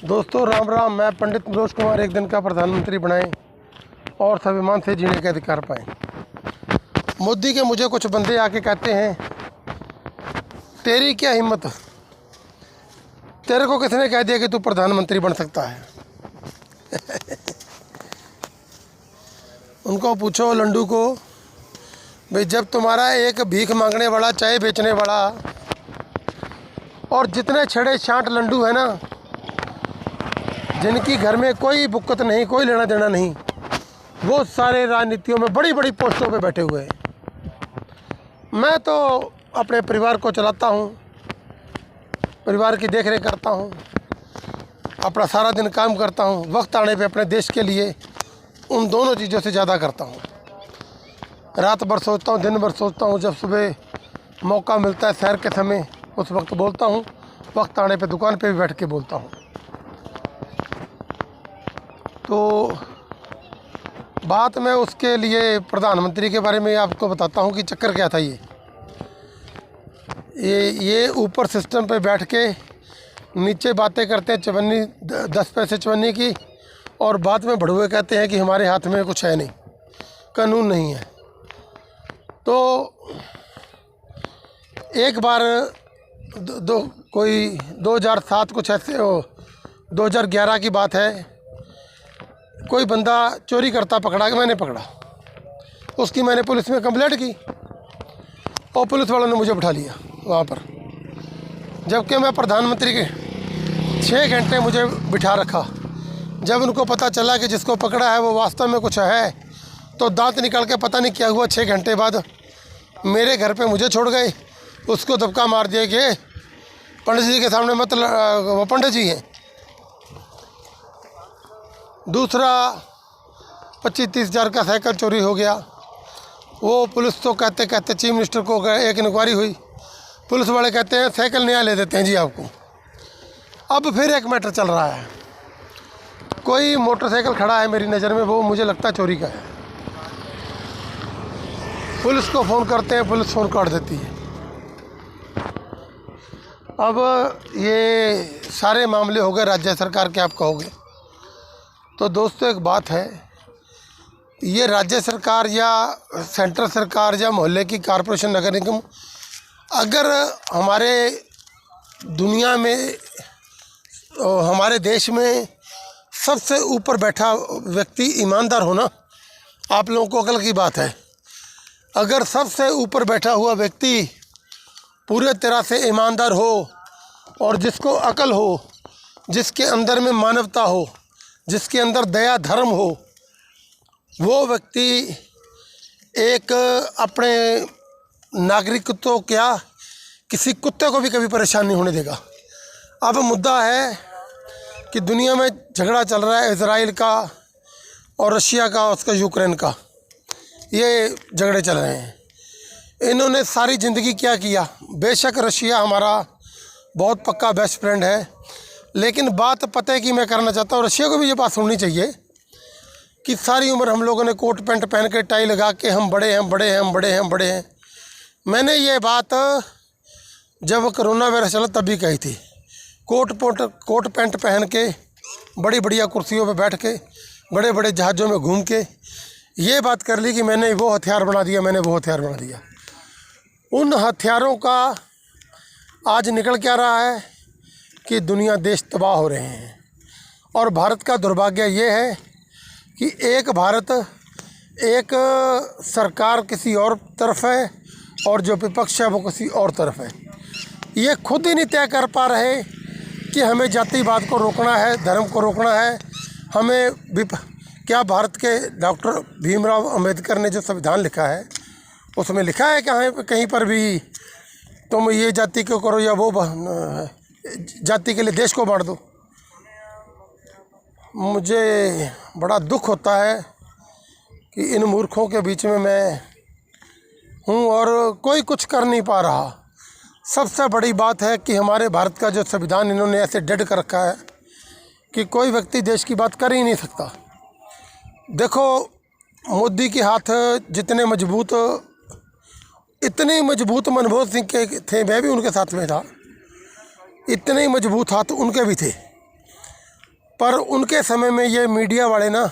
दोस्तों राम राम। मैं पंडित मनोज कुमार एक दिन का प्रधानमंत्री बनाएं और स्वाभिमान से जीने के अधिकार पाएं। मोदी के मुझे कुछ बंदे आके कहते हैं, तेरी क्या हिम्मत, तेरे को किसने कह दिया कि तू प्रधानमंत्री बन सकता है। उनको पूछो लंडू को, भाई जब तुम्हारा एक भीख मांगने वाला, चाय बेचने वाला और जितने छड़े छांट लंडू है ना, जिनकी घर में कोई बुक्कत नहीं, कोई लेना देना नहीं, वो सारे राजनीतियों में बड़ी बड़ी पोस्टों पे बैठे हुए हैं। मैं तो अपने परिवार को चलाता हूँ, परिवार की देखरेख करता हूँ, अपना सारा दिन काम करता हूँ, वक्त आने पे अपने देश के लिए उन दोनों चीज़ों से ज़्यादा करता हूँ। रात भर सोचता हूँ, दिन भर सोचता हूँ, जब सुबह मौका मिलता है सैर के समय उस वक्त बोलता हूँ, वक्त आने पे दुकान पे भी बैठ के बोलता हूँ। तो बात मैं उसके लिए प्रधानमंत्री के बारे में आपको बताता हूँ कि चक्कर क्या था। ये ऊपर सिस्टम पे बैठ के नीचे बातें करते हैं चवन्नी, 10 पैसे चवन्नी की, और बाद में भड़ुए कहते हैं कि हमारे हाथ में कुछ है नहीं, कानून नहीं है। तो एक बार कोई 2007 कुछ ऐसे 2011 की बात है, कोई बंदा चोरी करता पकड़ा कि मैंने पकड़ा, उसकी मैंने पुलिस में कंप्लेंट की और पुलिस वालों ने मुझे बिठा लिया वहाँ पर, जबकि मैं प्रधानमंत्री के 6 घंटे मुझे बिठा रखा। जब उनको पता चला कि जिसको पकड़ा है वो वास्तव में कुछ है, तो दांत निकाल के पता नहीं क्या हुआ, 6 घंटे बाद मेरे घर पे मुझे छोड़ गए, उसको दबका मार दिया कि पंडित जी के सामने मत, वो पंडित जी हैं। दूसरा 25-30 हज़ार का साइकिल चोरी हो गया। वो पुलिस तो कहते कहते चीफ मिनिस्टर को एक इंक्वायरी हुई, पुलिस वाले कहते हैं साइकिल नया ले देते हैं जी आपको। अब फिर एक मैटर चल रहा है, कोई मोटरसाइकिल खड़ा है मेरी नज़र में, वो मुझे लगता है चोरी का है। पुलिस को फ़ोन करते हैं, पुलिस फ़ोन काट देती है। अब ये सारे मामले हो गए राज्य सरकार के, आप कहोगे। तो दोस्तों एक बात है, ये राज्य सरकार या सेंट्रल सरकार या मोहल्ले की कॉरपोरेशन, नगर निगम, अगर हमारे दुनिया में, हमारे देश में सबसे ऊपर बैठा व्यक्ति ईमानदार हो ना, आप लोगों को अकल की बात है, अगर सबसे ऊपर बैठा हुआ व्यक्ति पूरे तरह से ईमानदार हो और जिसको अकल हो, जिसके अंदर में मानवता हो, जिसके अंदर दया धर्म हो, वो व्यक्ति एक अपने नागरिक तो क्या, किसी कुत्ते को भी कभी परेशान नहीं होने देगा। अब मुद्दा है कि दुनिया में झगड़ा चल रहा है इजराइल का और रशिया का, उसका यूक्रेन का, ये झगड़े चल रहे हैं। इन्होंने सारी ज़िंदगी क्या किया, बेशक रशिया हमारा बहुत पक्का बेस्ट फ्रेंड है, लेकिन बात पते की मैं करना चाहता हूँ, रशिया को भी ये बात सुननी चाहिए कि सारी उम्र हम लोगों ने कोट पैंट पहन के, टाई लगा के, हम बड़े हैं, बड़े हैं, बड़े हैं, बड़े हैं। मैंने ये बात जब कोरोना वायरस चला तब भी कही थी, कोट पैंट पहन के, बड़ी बढ़िया कुर्सियों पे बैठ के, बड़े बड़े जहाज़ों में घूम के ये बात कर ली कि मैंने वो हथियार बना दिया, मैंने वो हथियार बना दिया। उन हथियारों का आज निकल क्या रहा है कि दुनिया, देश तबाह हो रहे हैं। और भारत का दुर्भाग्य ये है कि एक भारत, एक सरकार किसी और तरफ है और जो विपक्ष है वो किसी और तरफ है। ये खुद ही नहीं तय कर पा रहे कि हमें जातिवाद को रोकना है, धर्म को रोकना है, हमें क्या भारत के डॉक्टर भीमराव अंबेडकर ने जो संविधान लिखा है उसमें लिखा है कि कहीं पर भी तुम ये जाति को करो या वो जाति के लिए देश को बांट दो। मुझे बड़ा दुख होता है कि इन मूर्खों के बीच में मैं हूँ और कोई कुछ कर नहीं पा रहा। सबसे बड़ी बात है कि हमारे भारत का जो संविधान इन्होंने ऐसे डेड कर रखा है कि कोई व्यक्ति देश की बात कर ही नहीं सकता। देखो मोदी के हाथ जितने मजबूत, इतने मजबूत मनमोहन सिंह के थे, मैं भी उनके साथ में था, इतने ही मजबूत हाथ उनके भी थे। पर उनके समय में ये मीडिया वाले ना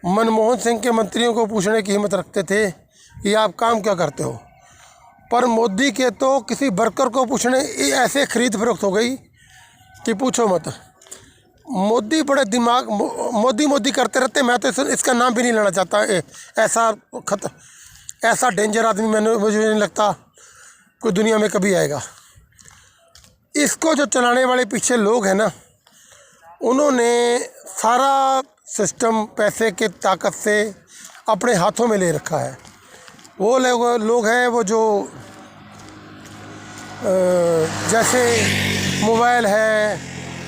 मनमोहन सिंह के मंत्रियों को पूछने की हिम्मत रखते थे कि आप काम क्या करते हो, पर मोदी के तो किसी वर्कर को पूछने ऐसे खरीद फरोख्त हो गई कि पूछो मत। मोदी बड़े दिमाग मोदी करते रहते। मैं तो इसका नाम भी नहीं लेना चाहता। ऐसा डेंजर आदमी मुझे नहीं लगता कोई दुनिया में कभी आएगा। इसको जो चलाने वाले पीछे लोग हैं ना, उन्होंने सारा सिस्टम पैसे के ताकत से अपने हाथों में ले रखा है। वो लोग हैं वो जो जैसे मोबाइल है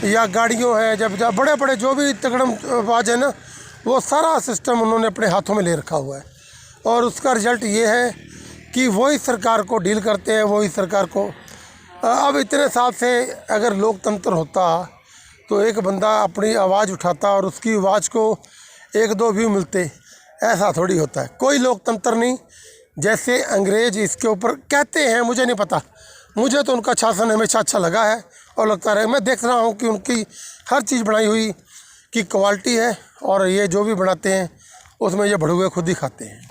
या गाड़ियों है, जब बड़े बड़े जो भी तगड़मबाज है ना, वो सारा सिस्टम उन्होंने अपने हाथों में ले रखा हुआ है। और उसका रिजल्ट ये है कि वही सरकार को डील करते हैं, वही सरकार को। अब इतने साल से अगर लोकतंत्र होता तो एक बंदा अपनी आवाज़ उठाता और उसकी आवाज़ को 1-2 व्यू मिलते। ऐसा थोड़ी होता है, कोई लोकतंत्र नहीं। जैसे अंग्रेज इसके ऊपर कहते हैं, मुझे नहीं पता, मुझे तो उनका शासन हमेशा अच्छा लगा है और लगता रहे। मैं देख रहा हूँ कि उनकी हर चीज़ बनाई हुई की क्वालिटी है, और ये जो भी बनाते हैं उसमें ये भड़ुए खुद ही खाते हैं।